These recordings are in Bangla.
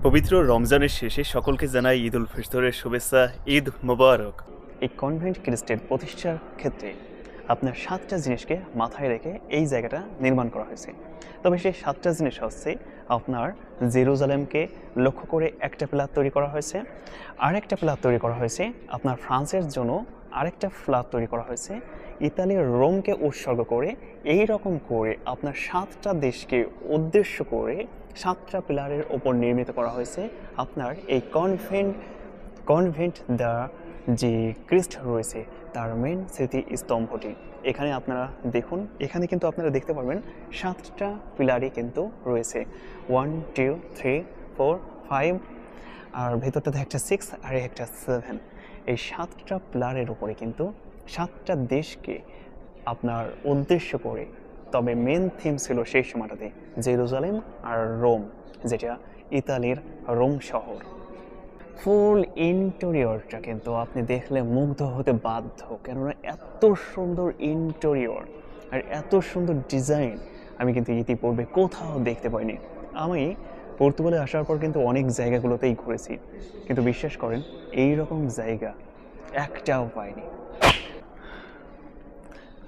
পবিত্র রমজানের শেষে সকলকে জানাই ঈদ উল ফিতরের শুভেচ্ছা। ঈদ মোবারক। এই কনভেন্ট ক্রিস্টের প্রতিষ্ঠার ক্ষেত্রে আপনার 7টা জিনিসকে মাথায় রেখে এই জায়গাটা নির্মাণ করা হয়েছে। তবে সেই 7টা জিনিস হচ্ছে আপনার জেরুজালেমকে লক্ষ্য করে একটা পিলার তৈরি করা হয়েছে, আরেকটা পিলার তৈরি করা হয়েছে আপনার ফ্রান্সের জন্য, আরেকটা পিলার তৈরি করা হয়েছে ইতালির রোমকে উৎসর্গ করে। এই রকম করে আপনার 7টা দেশকে উদ্দেশ্য করে 7টা পিলারের ওপর নির্মিত করা হয়েছে আপনার এই কনভেন্ট দ্য যে ক্রিস্ট রয়েছে তার মেন স্মৃতিস্তম্ভটি। এখানে আপনারা দেখুন, এখানে কিন্তু আপনারা দেখতে পারবেন 7টা পিলারই কিন্তু রয়েছে, 1 2 3 4 5, আর ভেতরটাতে একটা 6 আর একটা 7। এই 7টা পিলারের উপরে কিন্তু 7টা দেশকে আপনার উদ্দেশ্য করে, তবে মেন থিম ছিল সেই সময়টাতে জেরুজালেম আর রোম, যেটা ইতালির রোম শহর। ফুল ইন্টেরিয়রটা কিন্তু আপনি দেখলে মুগ্ধ হতে বাধ্য, কেননা এত সুন্দর ইন্টেরিয়র আর এত সুন্দর ডিজাইন আমি কিন্তু ইতিপূর্বে কোথাও দেখতে পাইনি। আমি পর্তুগালে আসার পর কিন্তু অনেক জায়গাগুলোতেই ঘুরেছি, কিন্তু বিশ্বাস করেন এই রকম জায়গা একটাও পাইনি।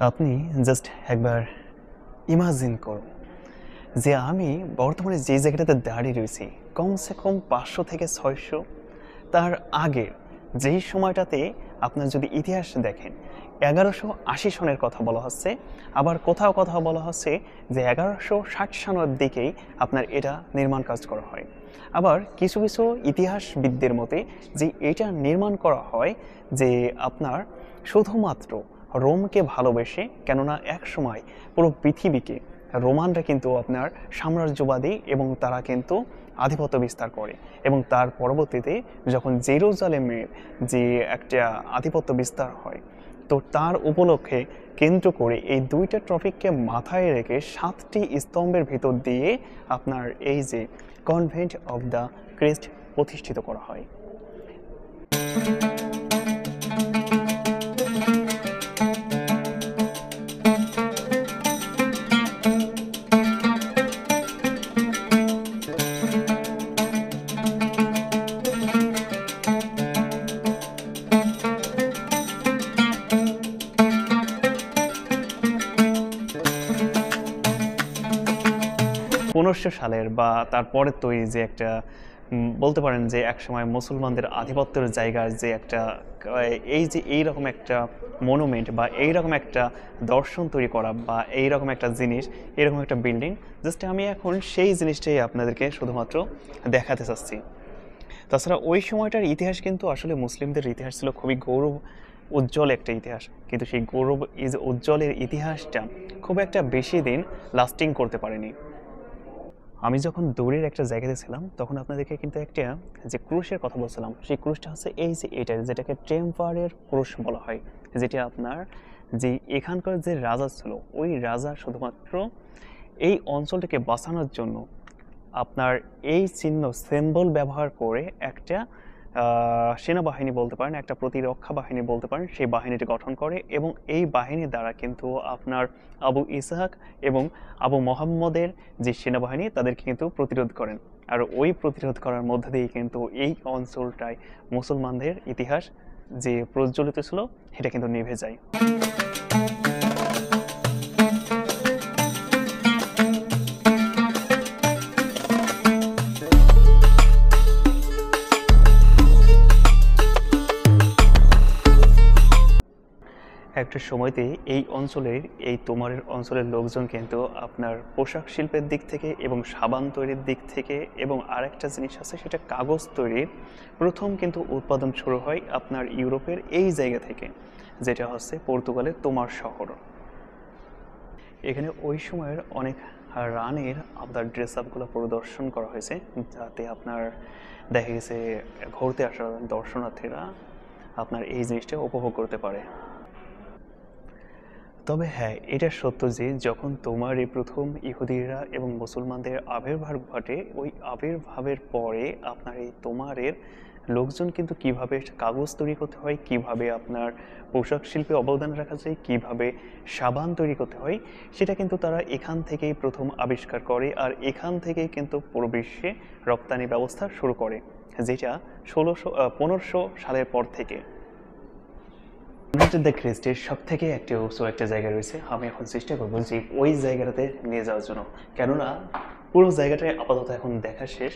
আপনি জাস্ট একবার ইমাজিন করুন যে আমি বর্তমানে যে জায়গাটাতে দাঁড়িয়ে রয়েছি কমসে কম 500 থেকে 600, তার আগে যেই সময়টাতে আপনার যদি ইতিহাস দেখেন 1180 সনের কথা বলা হচ্ছে, আবার কোথাও কোথাও বলা হচ্ছে যে 1160 সনের দিকেই আপনার এটা নির্মাণ কাজ করা হয়। আবার কিছু কিছু ইতিহাসবিদদের মতে যে এটা নির্মাণ করা হয় যে আপনার শুধুমাত্র রোমকে ভালোবেসে, কেননা এক সময় পুরো পৃথিবীকে রোমানরা কিন্তু আপনার সাম্রাজ্যবাদী এবং তারা কিন্তু আধিপত্য বিস্তার করে, এবং তার পরবর্তীতে যখন জেরুজালেমের যে একটা আধিপত্য বিস্তার হয়, তো তার উপলক্ষে কেন্দ্র করে এই দুইটা টপিককে মাথায় রেখে 7টি স্তম্ভের ভিতর দিয়ে আপনার এই যে কনভেন্ট অফ দ্য ক্রিস্ট প্রতিষ্ঠিত করা হয়। সালের বা তারপরের তৈরি যে একটা বলতে পারেন যে একসময় মুসলমানদের আধিপত্যের জায়গার যে একটা এই যে এইরকম একটা মনুমেন্ট বা এইরকম একটা দর্শন তৈরি করা বা এইরকম একটা জিনিস, এরকম একটা বিল্ডিং, জাস্ট আমি এখন সেই জিনিসটাই আপনাদেরকে শুধুমাত্র দেখাতে চাচ্ছি। তাছাড়া ওই সময়টার ইতিহাস কিন্তু আসলে মুসলিমদের ইতিহাস ছিল খুবই গৌরব উজ্জ্বল একটা ইতিহাস, কিন্তু সেই গৌরব উজ্জ্বলের ইতিহাসটা খুব একটা বেশি দিন লাস্টিং করতে পারেনি। আমি যখন দূরের একটা জায়গাতে ছিলাম তখন আপনাদেরকে কিন্তু একটা যে ক্রুশের কথা বলছিলাম, সেই ক্রুশটা হচ্ছে এই যে এটা, যেটাকে টেম্পারের ক্রুশ বলা হয়, যেটা আপনার যে এখানকার যে রাজা ছিল ওই রাজা শুধুমাত্র এই অঞ্চলটাকে বাঁচানোর জন্য আপনার এই চিহ্ন সিম্বল ব্যবহার করে একটা সেনাবাহিনী বলতে পারেন, একটা প্রতিরক্ষা বাহিনী বলতে পারেন, সেই বাহিনীটি গঠন করে, এবং এই বাহিনীর দ্বারা কিন্তু আপনার আবু ইসহাক এবং আবু মোহাম্মদের যে সেনাবাহিনী তাদেরকে কিন্তু প্রতিরোধ করেন। আর ওই প্রতিরোধ করার মধ্যে দিয়ে কিন্তু এই অঞ্চলটায় মুসলমানদের ইতিহাস যে প্রজ্বলিত ছিল সেটা কিন্তু নিভে যায়। একটা সময়তে এই অঞ্চলের এই তোমারের অঞ্চলের লোকজন কিন্তু আপনার পোশাক শিল্পের দিক থেকে এবং সাবান তৈরির দিক থেকে, এবং আরেকটা জিনিস আছে সেটা কাগজ তৈরির প্রথম কিন্তু উৎপাদন শুরু হয় আপনার ইউরোপের এই জায়গা থেকে, যেটা হচ্ছে পর্তুগালের তোমার শহর। এখানে ওই সময়ের অনেক রানের আপনার ড্রেস আপগুলো প্রদর্শন করা হয়েছে, যাতে আপনার দেখা গেছে ঘুরতে আসা দর্শনার্থীরা আপনার এই জিনিসটা উপভোগ করতে পারে। তবে হ্যাঁ, এটা সত্য যে যখন তোমার এই প্রথম ইহুদিরা এবং মুসলমানদের আবির্ভাব ঘটে, ওই আবির্ভাবের পরে আপনার এই তোমারের লোকজন কিন্তু কিভাবে কাগজ তৈরি করতে হয়, কিভাবে আপনার পোশাক শিল্পে অবদান রাখা যায়, কিভাবে সাবান তৈরি করতে হয়, সেটা কিন্তু তারা এখান থেকেই প্রথম আবিষ্কার করে। আর এখান থেকেই কিন্তু পুরো বিশ্বে রপ্তানি ব্যবস্থা শুরু করে, যেটা 1500 সালের পর থেকে। দ্য ক্রিস্টের সব থেকে একটি উঁচু একটা জায়গা রয়েছে। আমি এখন চেষ্টা করবো যে ওই জায়গাটাতে নিয়ে যাওয়ার জন্য, কেননা পুরো জায়গাটায় আপাতত এখন দেখা শেষ।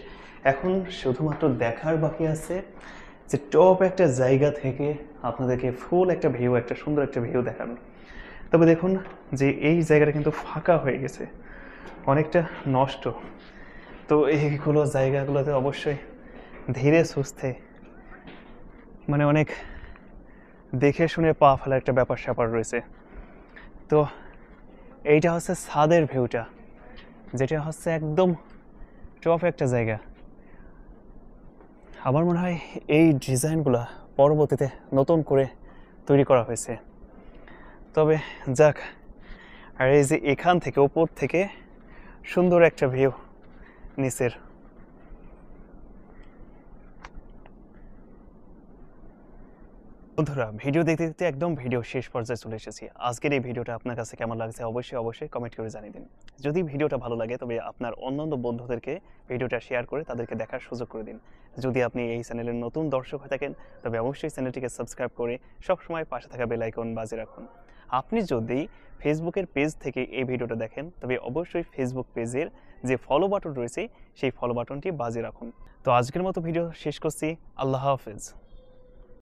এখন শুধুমাত্র দেখার বাকি আছে যে টপ একটা জায়গা থেকে আপনাদেরকে ফুল একটা ভিউ, একটা সুন্দর একটা ভিউ দেখানো। তবে দেখুন যে এই জায়গাটা কিন্তু ফাঁকা হয়ে গেছে, অনেকটা নষ্ট। তো এইগুলো জায়গাগুলোতে অবশ্যই ধীরে সুস্থে মানে অনেক দেখে শুনে পা ফেলার একটা ব্যাপার স্যাপার রয়েছে। তো এইটা হচ্ছে ছাদের ভিউটা, যেটা হচ্ছে একদম টপ একটা জায়গা। আমার মনে হয় এই ডিজাইনগুলো পরবর্তীতে নতুন করে তৈরি করা হয়েছে। তবে যাক, আর এই যে এখান থেকে উপর থেকে সুন্দর একটা ভিউ নিচের। বন্ধুরা, ভিডিও দেখতে দেখতে একদম ভিডিও শেষ পর্যায়ে চলে এসেছি। আজকের এই ভিডিওটা আপনার কাছে কেমন লাগছে অবশ্যই কমেন্ট করে জানিয়ে দিন। যদি ভিডিওটা ভালো লাগে তবে আপনার অন্যান্য বন্ধুদেরকে ভিডিওটা শেয়ার করে তাদেরকে দেখার সুযোগ করে দিন। যদি আপনি এই চ্যানেলের নতুন দর্শক হয়ে থাকেন তবে অবশ্যই চ্যানেলটিকে সাবস্ক্রাইব করে সবসময় পাশে থাকা বেল আইকন বাজিয়ে রাখুন। আপনি যদি ফেসবুকের পেজ থেকে এই ভিডিওটা দেখেন তবে অবশ্যই ফেসবুক পেজের যে ফলো বাটন রয়েছে সেই ফলো বাটনটি বাজিয়ে রাখুন। তো আজকের মতো ভিডিও শেষ করছি। আল্লাহ হাফেজ।